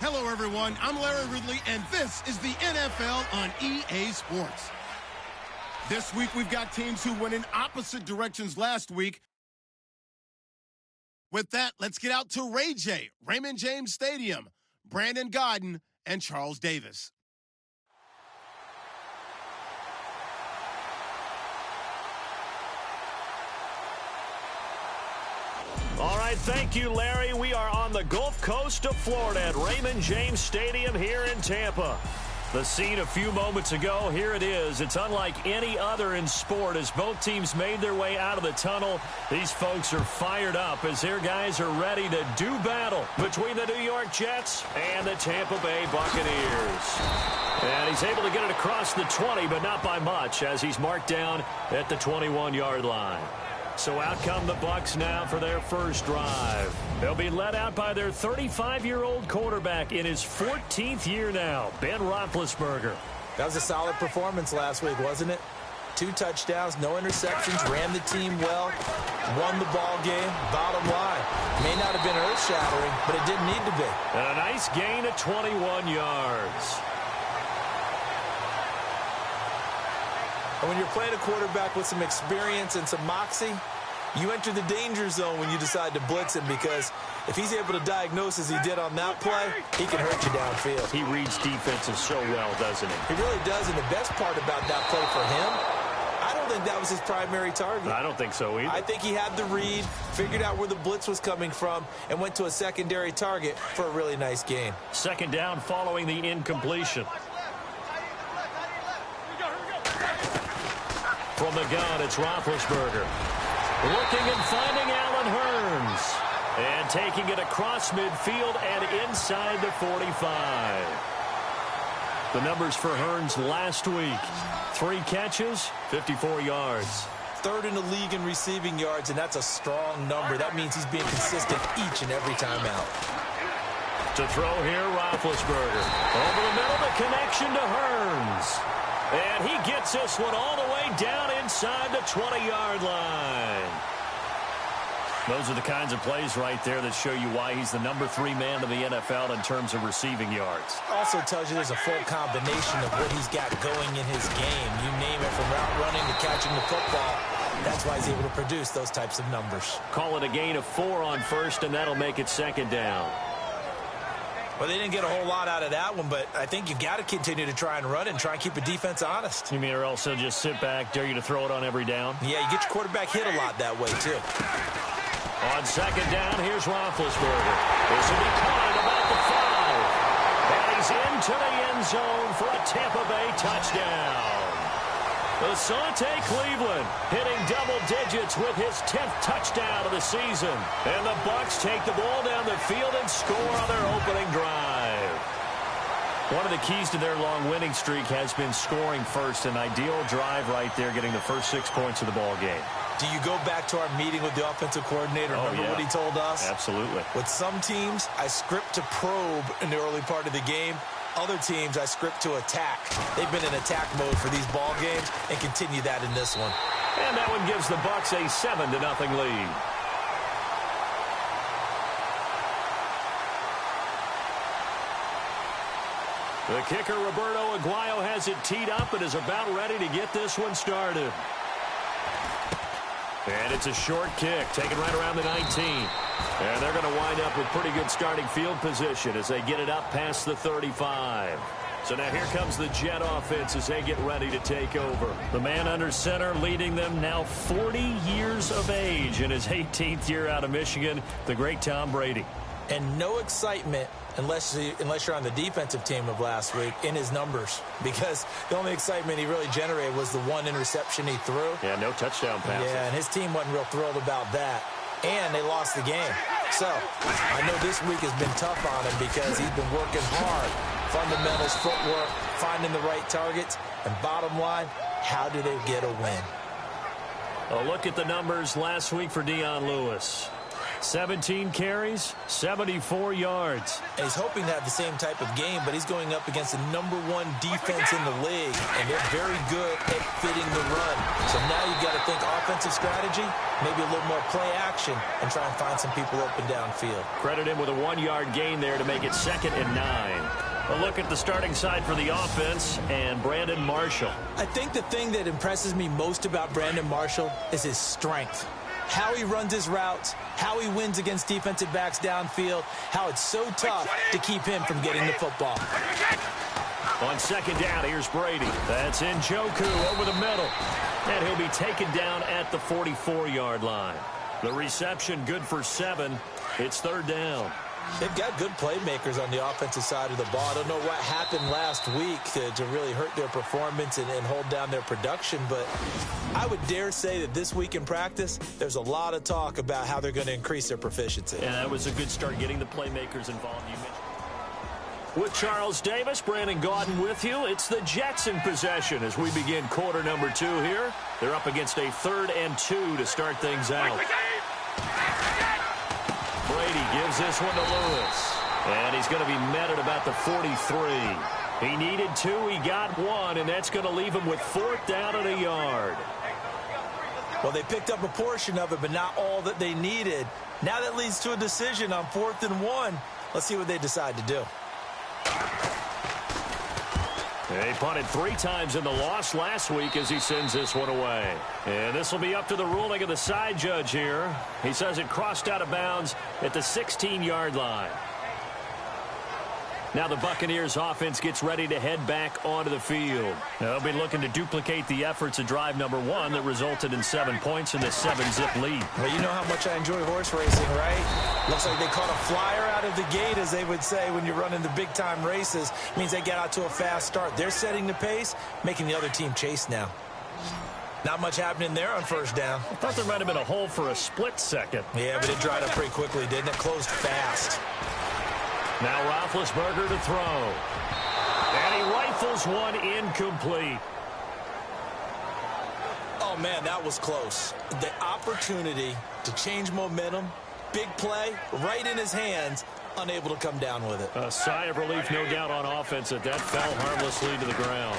Hello, everyone. I'm Larry Ridley, and this is the NFL on EA Sports. This week, we've got teams who went in opposite directions last week. With that, let's get out to Ray J, Raymond James Stadium, Brandon Gaudin, and Charles Davis. All right, thank you, Larry. We are on the Gulf Coast of Florida at Raymond James Stadium here in Tampa. The scene a few moments ago, here it is. It's unlike any other in sport as both teams made their way out of the tunnel. These folks are fired up as their guys are ready to do battle between the New York Jets and the Tampa Bay Buccaneers. And he's able to get it across the 20, but not by much as he's marked down at the 21-yard line. So out come the Bucks now for their first drive. They'll be led out by their 35-year-old quarterback in his 14th year now, Ben Roethlisberger. That was a solid performance last week, wasn't it? 2 touchdowns, no interceptions, ran the team well, won the ball game. Bottom line, may not have been earth-shattering, but it didn't need to be. And a nice gain of 21 yards. And when you're playing a quarterback with some experience and some moxie, you enter the danger zone when you decide to blitz him, because if he's able to diagnose as he did on that play, he can hurt you downfield. He reads defenses so well, doesn't he? He really does, and the best part about that play for him, I don't don't think that was his primary target. I don't think so either. I think he had the read, figured out where the blitz was coming from, and went to a secondary target for a really nice gain. Second down following the incompletion. From the gun, it's Roethlisberger. Looking and finding Allen Hurns. And taking it across midfield and inside the 45. The numbers for Hurns last week. 3 catches, 54 yards. Third in the league in receiving yards, and that's a strong number. That means he's being consistent each and every time out. To throw here, Roethlisberger. Over the middle, the connection to Hurns. And he gets this one all the way down inside the 20-yard line. Those are the kinds of plays right there that show you why he's the number 3 man in the NFL in terms of receiving yards. Also tells you there's a full combination of what he's got going in his game. You name it, from route running to catching the football. That's why he's able to produce those types of numbers. Call it a gain of 4 on first, and that'll make it second down. Well, they didn't get a whole lot out of that one, but I think you've got to continue to try and run and try and keep a defense honest. You mean, or else they'll just sit back, dare you to throw it on every down? Yeah, you get your quarterback hit a lot that way, too. On second down, here's Roethlisberger. This will be caught at about the 5. And he's into the end zone for a Tampa Bay touchdown. Asante Cleveland hitting double digits with his 10th touchdown of the season. And the Bucks take the ball down the field and score on their opening drive. One of the keys to their long winning streak has been scoring first. An ideal drive right there, getting the first 6 points of the ball game. Do you go back to our meeting with the offensive coordinator? Remember what he told us? Absolutely. With some teams, I script to probe in the early part of the game. Other teams, I script to attack. They've been in attack mode for these ball games and continue that in this one. And that one gives the Bucks a 7-0 lead. The kicker, Roberto Aguayo, has it teed up and is about ready to get this one started. And it's a short kick, taken right around the 19. And they're going to wind up with pretty good starting field position as they get it up past the 35. So now here comes the Jet offense as they get ready to take over. The man under center leading them, now 40 years of age in his 18th year out of Michigan, the great Tom Brady. And no excitement unless you're on the defensive team of last week in his numbers, because the only excitement he really generated was the 1 interception he threw. Yeah, no touchdown passes. Yeah, and his team wasn't real thrilled about that. And they lost the game. So I know this week has been tough on him because he's been working hard. Fundamentals, footwork, finding the right targets. And bottom line, how do they get a win? A look at the numbers last week for Dion Lewis. 17 carries, 74 yards. And he's hoping to have the same type of game, but he's going up against the #1 defense in the league, and they're very good at fitting the run. So now you've got to think offensive strategy, maybe a little more play action, and try and find some people open downfield. Credit him with a 1-yard gain there to make it 2nd and 9. A look at the starting side for the offense and Brandon Marshall. I think the thing that impresses me most about Brandon Marshall is his strength. How he runs his routes, how he wins against defensive backs downfield, how it's so tough to keep him from getting the football. On second down, here's Brady. That's Njoku over the middle. And he'll be taken down at the 44-yard line. The reception good for 7. It's 3rd down. They've got good playmakers on the offensive side of the ball. I don't know what happened last week to really hurt their performance and hold down their production, but I would dare say that this week in practice, there's a lot of talk about how they're going to increase their proficiency. And that was a good start, getting the playmakers involved. With Charles Davis, Brandon Gaudin with you. It's the Jets in possession as we begin quarter number 2 here. They're up against a 3rd and 2 to start things out. Brady gives this one to Lewis. And he's going to be met at about the 43. He needed 2, he got 1, and that's going to leave him with 4th down and a yard. Well, they picked up a portion of it, but not all that they needed. Now that leads to a decision on 4th and 1. Let's see what they decide to do. They punted 3 times in the loss last week as he sends this one away. And this will be up to the ruling of the side judge here. He says it crossed out of bounds at the 16-yard line. Now the Buccaneers offense gets ready to head back onto the field. They'll be looking to duplicate the efforts of drive number 1 that resulted in 7 points in the 7-zip lead. Well, you know how much I enjoy horse racing, right? Looks like they caught a flyer out of the gate, as they would say when you're running the big-time races. Means they get out to a fast start. They're setting the pace, making the other team chase now. Not much happening there on first down. I thought there might have been a hole for a split second. Yeah, but it dried up pretty quickly, didn't it? Closed fast. Now Roethlisberger to throw. And he rifles one incomplete. Oh, man, that was close. The opportunity to change momentum, big play, right in his hands, unable to come down with it. A sigh of relief, no doubt, on offense that fell harmlessly to the ground.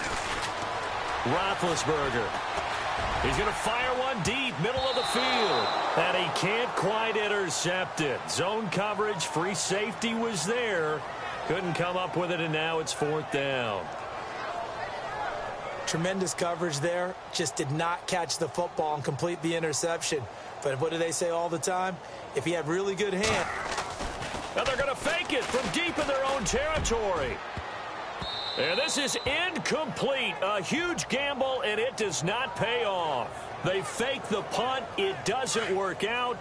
Roethlisberger. He's going to fire one deep, middle of the field. And he can't quite intercept it. Zone coverage, free safety was there. Couldn't come up with it, and now it's 4th down. Tremendous coverage there. Just did not catch the football and complete the interception. But what do they say all the time? If he had really good hand. And they're going to fake it from deep in their own territory. And this is incomplete. A huge gamble, and it does not pay off. They fake the punt. It doesn't work out.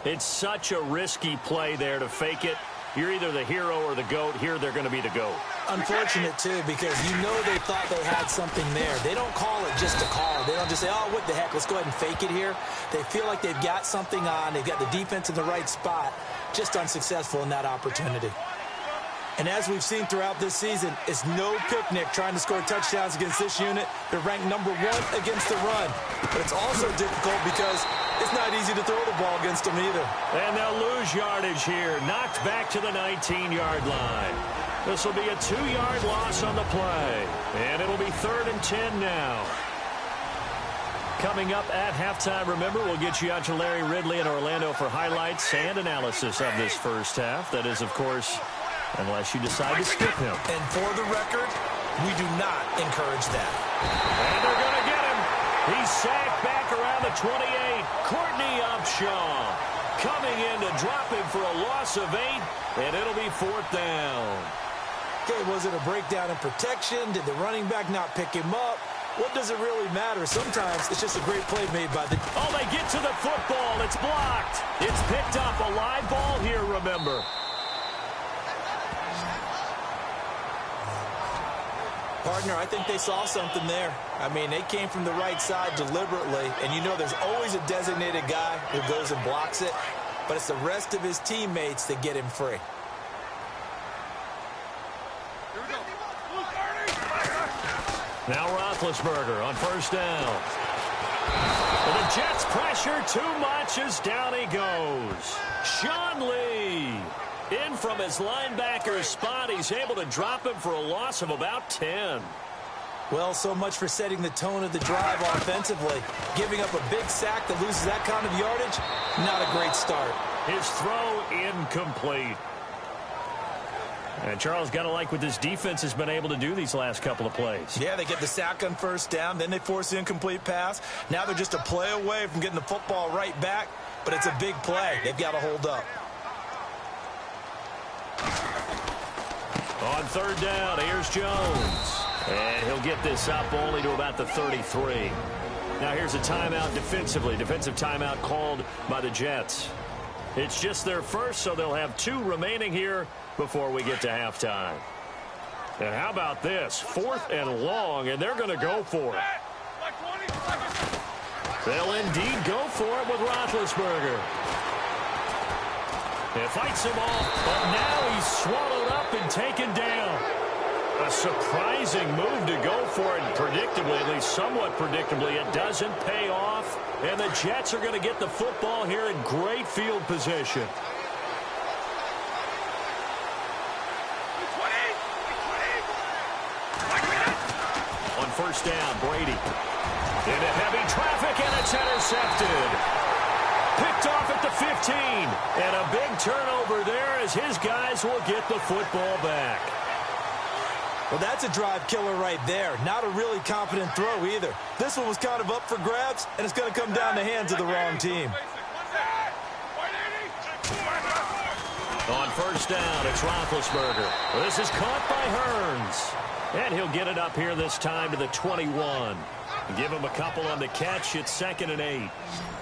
It's such a risky play there to fake it. You're either the hero or the GOAT. Here they're going to be the GOAT. Unfortunate, too, because you know they thought they had something there. They don't call it just a call. They don't just say, oh, what the heck, let's go ahead and fake it here. They feel like they've got something on. They've got the defense in the right spot. Just unsuccessful in that opportunity. And as we've seen throughout this season, it's no picnic trying to score touchdowns against this unit. They're ranked number 1 against the run. But it's also difficult because it's not easy to throw the ball against them either. And they'll lose yardage here. Knocked back to the 19-yard line. This will be a 2-yard loss on the play. And it'll be 3rd and 10 now. Coming up at halftime, remember, we'll get you out to Larry Ridley in Orlando for highlights and analysis of this first half. That is, of course, unless you decide to skip him. And for the record, we do not encourage that. And they're going to get him. He's sacked back around the 28. Courtney Upshaw coming in to drop him for a loss of 8, and it'll be 4th down. Okay, was it a breakdown in protection? Did the running back not pick him up? What does it really matter? Sometimes it's just a great play made by the... Oh, they get to the football. It's blocked. It's picked up. A live ball here, remember. Partner, I think they saw something there. I mean, they came from the right side deliberately, and you know there's always a designated guy who goes and blocks it, but it's the rest of his teammates that get him free. Now Roethlisberger on first down. And the Jets pressure too much as down he goes. Sean Lee in from his linebacker spot. He's able to drop him for a loss of about 10. Well, so much for setting the tone of the drive offensively. Giving up a big sack that loses that kind of yardage, not a great start. His throw incomplete. And Charles, got to like what this defense has been able to do these last couple of plays. Yeah, they get the sack on first down, then they force the incomplete pass. Now they're just a play away from getting the football right back, but it's a big play. They've got to hold up. On third down, here's Jones. And he'll get this up only to about the 33. Now here's a timeout defensively. Defensive timeout called by the Jets. It's just their first, so they'll have 2 remaining here before we get to halftime. And how about this? 4th and long, and they're going to go for it. They'll indeed go for it with Roethlisberger. It fights him off, but now he's swallowed up and taken down. A surprising move to go for it, predictably, at least somewhat predictably. It doesn't pay off, and the Jets are going to get the football here in great field position. On first down, Brady. Into heavy traffic, and it's intercepted. Picked off at the 15, and a big turnover there as his guys will get the football back. Well, that's a drive killer right there. Not a really confident throw either. This one was kind of up for grabs, and it's going to come down the hands of the wrong team. On first first down. It's Roethlisberger. This is caught by Hearns. And he'll get it up here this time to the 21. Give him a couple on the catch. It's 2nd and 8.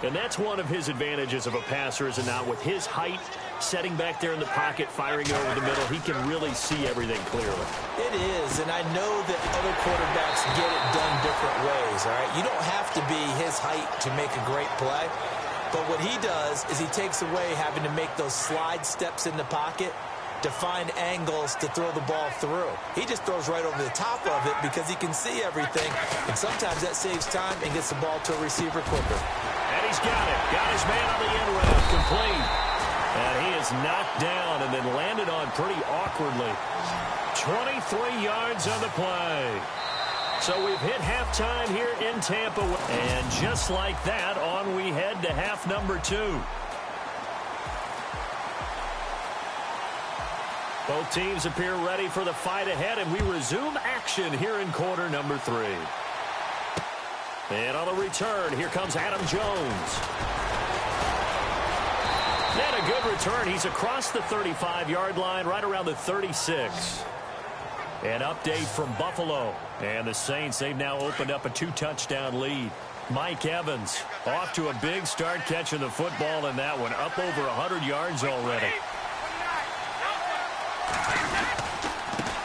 And that's one of his advantages of a passer, is it not? With his height, setting back there in the pocket, firing over the middle, he can really see everything clearly. It is, and I know that other quarterbacks get it done different ways, all right? You don't have to be his height to make a great play. But what he does is he takes away having to make those slide steps in the pocket to find angles to throw the ball through. He just throws right over the top of it because he can see everything, and sometimes that saves time and gets the ball to a receiver quicker. And he's got it. Got his man on the end route, complete. And he is knocked down and then landed on pretty awkwardly. 23 yards on the play. So we've hit halftime here in Tampa. And just like that, on we head to half number 2. Both teams appear ready for the fight ahead, and we resume action here in quarter number 3. And on the return, here comes Adam Jones. And a good return. He's across the 35-yard line, right around the 36. An update from Buffalo. And the Saints, they've now opened up a 2-touchdown lead. Mike Evans off to a big start catching the football in that one. Up over 100 yards already.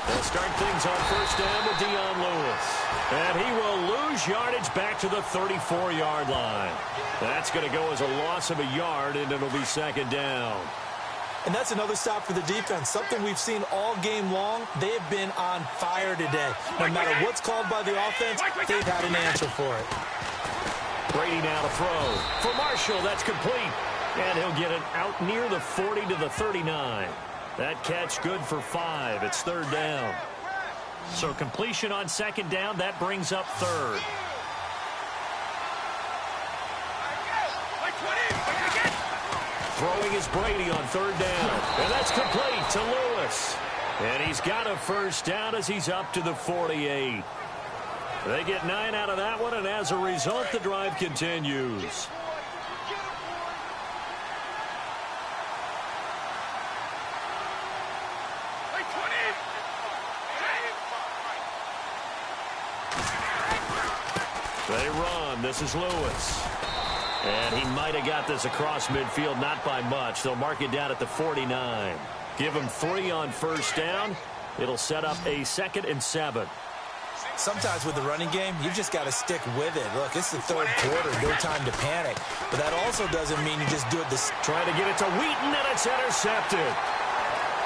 They'll start things on first down with Dion Lewis. And he will lose yardage back to the 34-yard line. That's going to go as a loss of a yard, and it'll be 2nd down. And that's another stop for the defense. Something we've seen all game long. They have been on fire today. No matter what's called by the offense, they've had an answer for it. Brady now to throw. For Marshall, that's complete. And he'll get it out near the 40 to the 39. That catch good for 5. It's 3rd down. So completion on 2nd down. That brings up 3rd. Throwing is Brady on 3rd down. And that's complete to Lewis. And he's got a first down as he's up to the 48. They get 9 out of that one, and as a result, the drive continues. They run. This is Lewis. And he might have got this across midfield, not by much. They'll mark it down at the 49. Give him 3 on first down. It'll set up a 2nd and 7. Sometimes with the running game, you've just got to stick with it. Look, it's the 3rd quarter, no time to panic. But that also doesn't mean you just do it this. Trying to get it to Wheaton, and it's intercepted.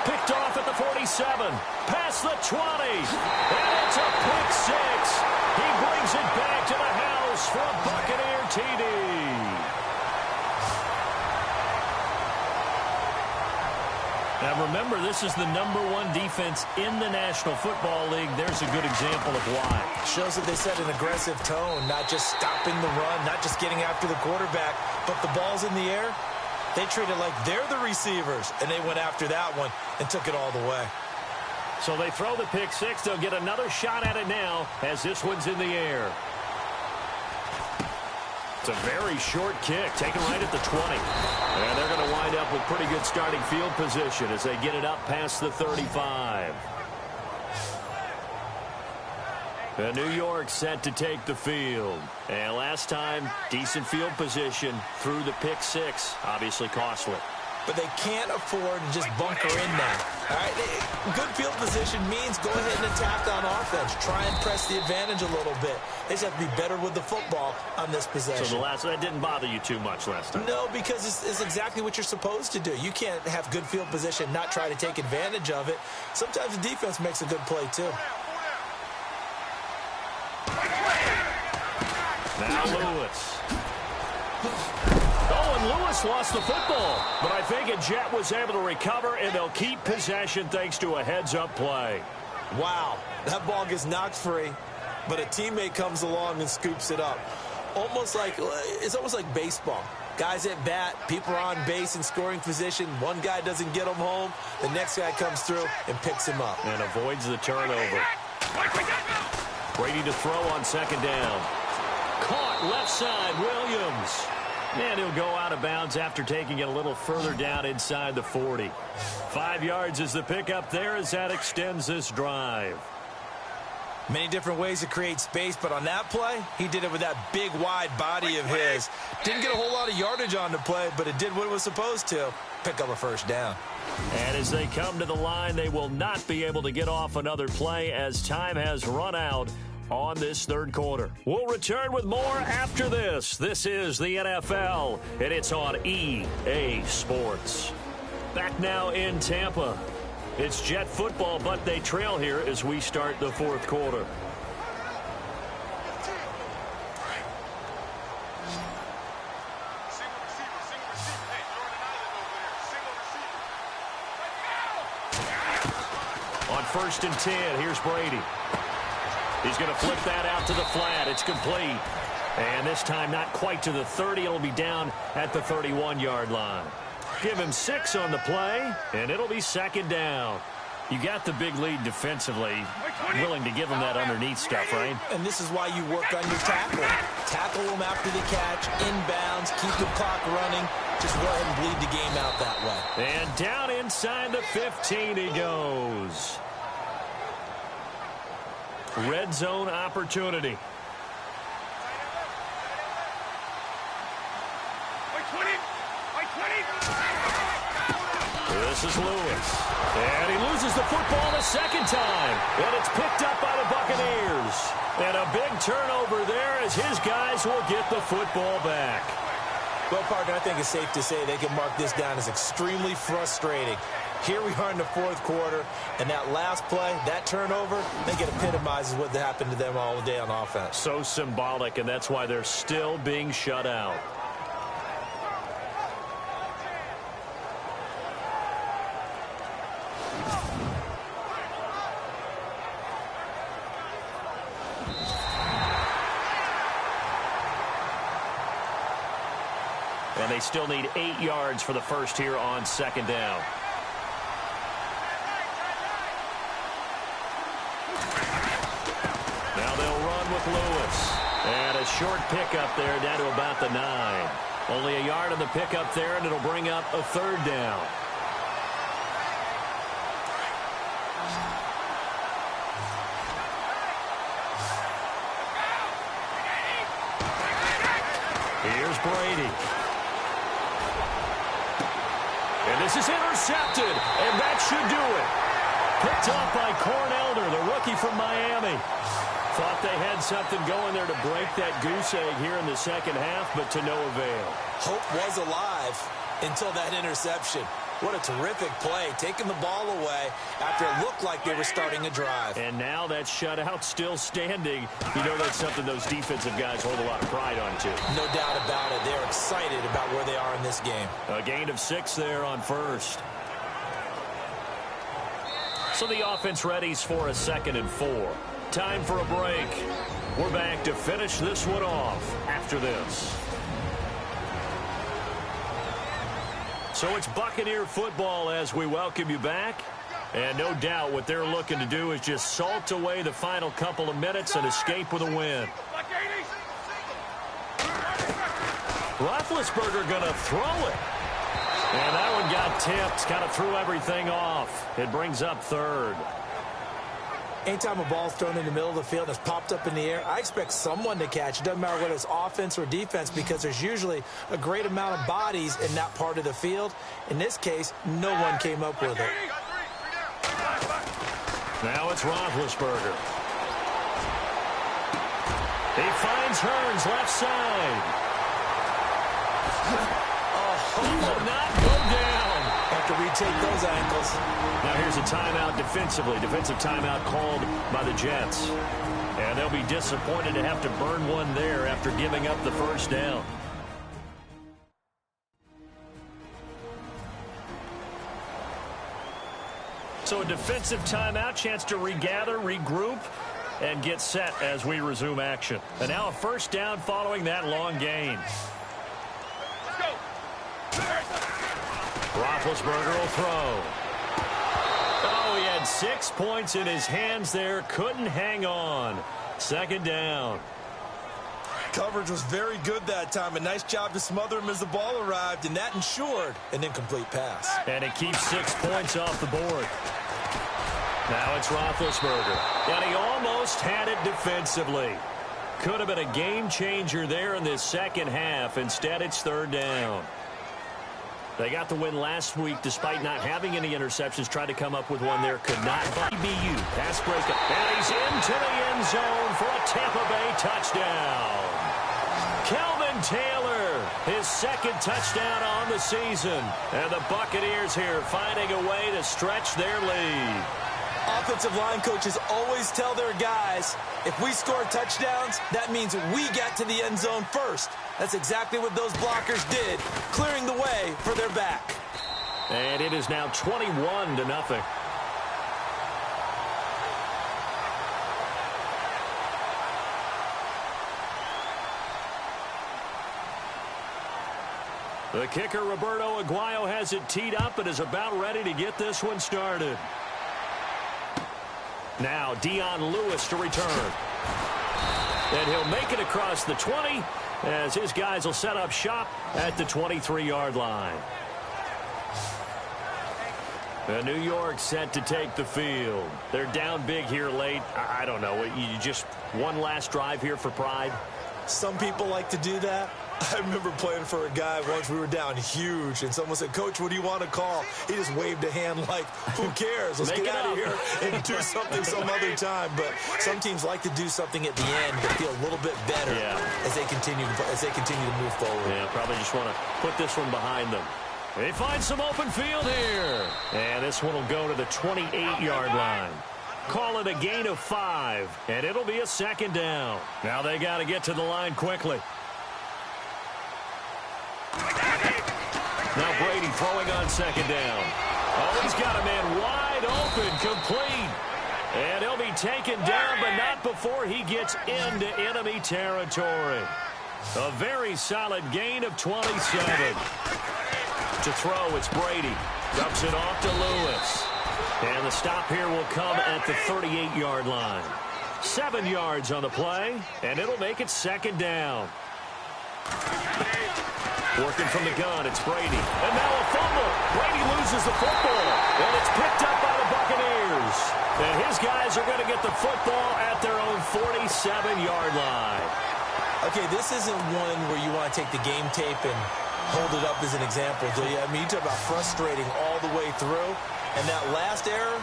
Picked off at the 47. Past the 20. And it's a pick 6. He brings it back to the house for a Buccaneer TD. Now remember, this is the #1 defense in the National Football League. There's a good example of why. Shows that they set an aggressive tone, not just stopping the run, not just getting after the quarterback, but the ball's in the air. They treat it like they're the receivers, and they went after that one and took it all the way. So they throw the pick 6. They'll get another shot at it now as this one's in the air. It's a very short kick, taken right at the 20. And they're going to wind up with pretty good starting field position as they get it up past the 35. And New York set to take the field. And last time, decent field position through the pick 6. Obviously costly. But they can't afford to just bunker in now. All right, good field position means go ahead and attack on offense. Try and press the advantage a little bit. They just have to be better with the football on this possession. So that didn't bother you too much last time? No, because it's exactly what you're supposed to do. You can't have good field position, not try to take advantage of it. Sometimes the defense makes a good play, too. Now Lewis. Oh, and Lewis lost the football. But I think Jet was able to recover, and they'll keep possession thanks to a heads-up play. Wow, that ball gets knocked free, but a teammate comes along and scoops it up. It's almost like baseball. Guys at bat, people are on base in scoring position. One guy doesn't get him home. The next guy comes through and picks him up. And avoids the turnover. Brady to throw on 2nd down. Caught left side, Williams. And he'll go out of bounds after taking it a little further down inside the 40. 5 yards is the pickup there as that extends this drive. Many different ways to create space, but on that play, he did it with that big, wide body of his. Didn't get a whole lot of yardage on the play, but it did what it was supposed to. Pick up a first down. And as they come to the line, they will not be able to get off another play as time has run out on this third quarter. We'll return with more after this. This is the NFL, and it's on EA Sports. Back now in Tampa. It's Jet football, but they trail here as we start the fourth quarter. On 1st and 10, here's Brady. He's going to flip that out to the flat. It's complete. And this time not quite to the 30. It'll be down at the 31-yard line. Give him 6 on the play, and it'll be 2nd down. You got the big lead defensively, willing to give him that underneath stuff, right? And this is why you work on your tackle. Tackle them after the catch, inbounds, keep the clock running. Just go ahead and bleed the game out that way. And down inside the 15 he goes. Red zone opportunity. This is Lewis. And he loses the football the second time. And it's picked up by the Buccaneers. And a big turnover there as his guys will get the football back. Well, partner, I think it's safe to say they can mark this down as extremely frustrating. Here we are in the fourth quarter, and that last play, that turnover, I think it epitomizes what happened to them all day on offense. So symbolic, and that's why they're still being shut out. And they still need 8 yards for the first here on 2nd down. Now they'll run with Lewis. And a short pickup there down to about the 9. Only a yard on the pickup there, and it'll bring up a 3rd down. Here's Brady. And this is intercepted, and that should do it. Picked off by Cornelder, the rookie from Miami. Thought they had something going there to break that goose egg here in the second half, but to no avail. Hope was alive until that interception. What a terrific play, taking the ball away after it looked like they were starting a drive. And now that shutout still standing. You know that's something those defensive guys hold a lot of pride on, too. No doubt about it. They're excited about where they are in this game. A gain of 6 there on 1st. So the offense readies for a 2nd and 4. Time for a break. We're back to finish this one off after this. So it's Buccaneer football as we welcome you back. And no doubt what they're looking to do is just salt away the final couple of minutes and escape with a win. Roethlisberger going to throw it. And that one got tipped, kind of threw everything off. It brings up 3rd. Anytime a ball's thrown in the middle of the field and it's popped up in the air, I expect someone to catch. It doesn't matter whether it's offense or defense because there's usually a great amount of bodies in that part of the field. In this case, no one came up with it. Now it's Roethlisberger. He finds Hearns left side. He will not go down. Have to retake those ankles. Now here's a timeout defensively. Defensive timeout called by the Jets. And they'll be disappointed to have to burn one there after giving up the first down. So a defensive timeout, chance to regather, regroup, and get set as we resume action. And now a first down following that long gain. Roethlisberger will throw. Oh, he had 6 points in his hands there. Couldn't hang on. 2nd down. Coverage was very good that time. A nice job to smother him as the ball arrived, and that ensured an incomplete pass. And it keeps 6 points off the board. Now it's Roethlisberger. And he almost had it defensively. Could have been a game changer there in this second half. Instead, it's third down. They got the win last week despite not having any interceptions. Tried to come up with one there. Could not. BU pass breakup. And he's into the end zone for a Tampa Bay touchdown. Kelvin Taylor, his second touchdown on the season. And the Buccaneers here finding a way to stretch their lead. Offensive line coaches always tell their guys, if we score touchdowns, that means we get to the end zone first. That's exactly what those blockers did, clearing the way for their back. And it is now 21-0. The kicker, Roberto Aguayo, has it teed up and is about ready to get this one started. Now Dion Lewis to return. And he'll make it across the 20 as his guys will set up shop at the 23-yard line. And New York set to take the field. They're down big here late. I don't know. You just one last drive here for pride? Some people like to do that. I remember playing for a guy once. We were down huge, and someone said, "Coach, what do you want to call?" He just waved a hand like, who cares? Let's get out of here and do something some other time. But some teams like to do something at the end to feel a little bit better as they continue to move forward. Yeah, probably just want to put this one behind them. They find some open field here. And this one will go to the 28-yard line. Call it a gain of 5, and it'll be a second down. Now they got to get to the line quickly. Now Brady throwing on second down. Oh, he's got a man wide open, complete. And he'll be taken down, but not before he gets into enemy territory. A very solid gain of 27. To throw, it's Brady. Dumps it off to Lewis. And the stop here will come at the 38-yard line. 7 yards on the play, and it'll make it second down. Working from the gun, it's Brady. And now a fumble. Brady loses the football. And it's picked up by the Buccaneers. And his guys are going to get the football at their own 47-yard line. Okay, this isn't one where you want to take the game tape and hold it up as an example, do you? I mean, you talk about frustrating all the way through. And that last error,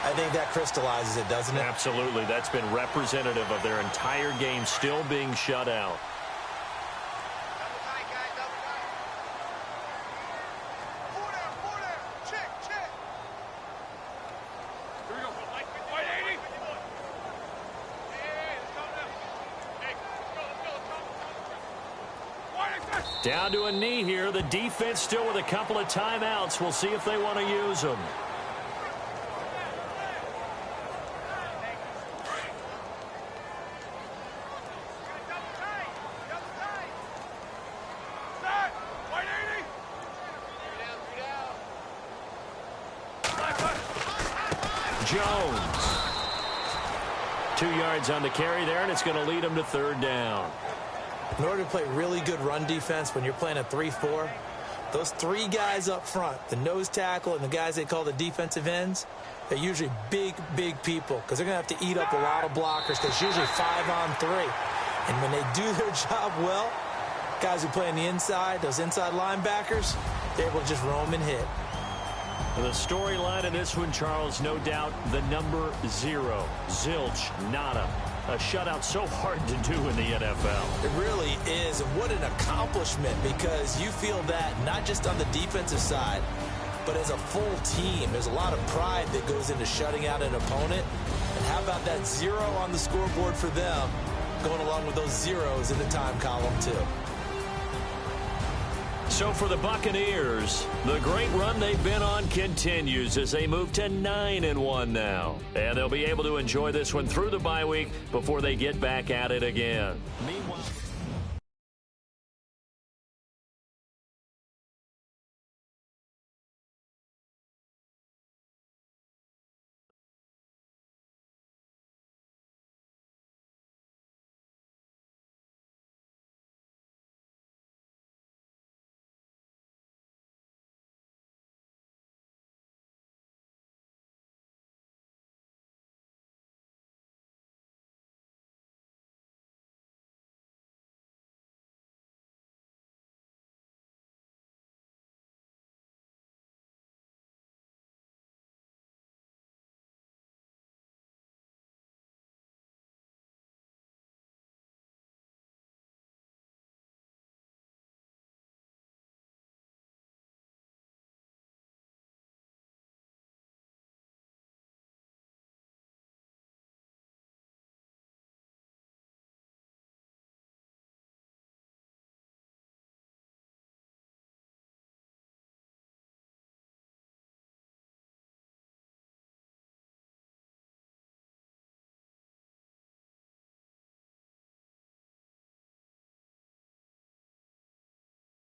I think that crystallizes it, doesn't it? Absolutely. That's been representative of their entire game still being shut out. Down to a knee here. The defense still with a couple of timeouts. We'll see if they want to use them. Jones. 2 yards on the carry there, and it's going to lead him to third down. In order to play really good run defense when you're playing a 3-4, those 3 guys up front, the nose tackle and the guys they call the defensive ends, they're usually big, big people because they're going to have to eat up a lot of blockers because it's usually 5-on-3. And when they do their job well, guys who play on the inside, those inside linebackers, they're able to just roam and hit. The storyline in this one, Charles, no doubt the number 0, zilch, nada. A shutout so hard to do in the NFL. It really is. And what an accomplishment, because you feel that not just on the defensive side, but as a full team. There's a lot of pride that goes into shutting out an opponent. And how about that 0 on the scoreboard for them, going along with those zeros in the time column, too. So for the Buccaneers, the great run they've been on continues as they move to 9-1 now. And they'll be able to enjoy this one through the bye week before they get back at it again. Meanwhile...